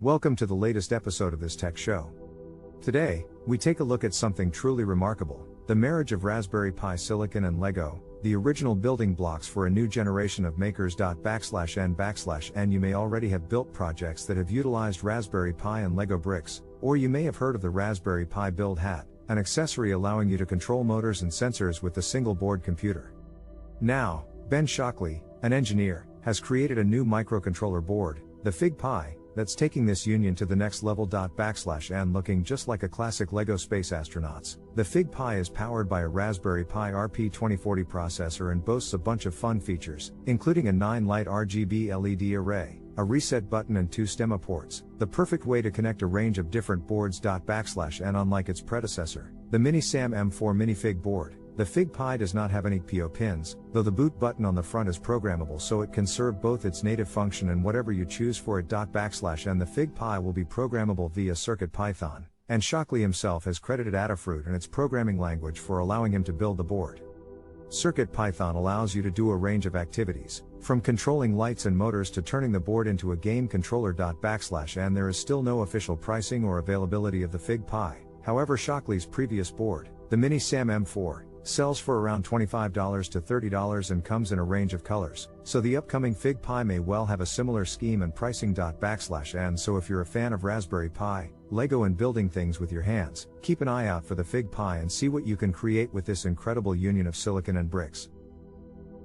Welcome to the latest episode of this tech show. Today, we take a look at something truly remarkable, the marriage of Raspberry Pi silicon and Lego, the original building blocks for a new generation of makers. N/N You may already have built projects that have utilized Raspberry Pi and Lego bricks, or you may have heard of the Raspberry Pi Build Hat, an accessory allowing you to control motors and sensors with a single board computer. Now, Ben Shockley, an engineer, has created a new microcontroller board, the Fig Pi, that's taking this union to the next level. N Looking just like a classic Lego space astronauts, the Fig Pi is powered by a Raspberry Pi RP2040 processor and boasts a bunch of fun features, including a 9-light RGB LED array, a reset button and 2 stemma ports, the perfect way to connect a range of different boards. N Unlike its predecessor, the Mini SAM M4 minifig board, the Fig Pi does not have any PO pins, though the boot button on the front is programmable so it can serve both its native function and whatever you choose for it. N The Fig Pi will be programmable via CircuitPython, and Shockley himself has credited Adafruit and its programming language for allowing him to build the board. CircuitPython allows you to do a range of activities, from controlling lights and motors to turning the board into a game controller. N There is still no official pricing or availability of the Fig Pi, however Shockley's previous board, the Mini SAM M4, sells for around $25 to $30 and comes in a range of colors, so the upcoming Fig Pi may well have a similar scheme and pricing. N So if you're a fan of Raspberry Pi, Lego and building things with your hands, keep an eye out for the Fig Pi and see what you can create with this incredible union of silicon and bricks.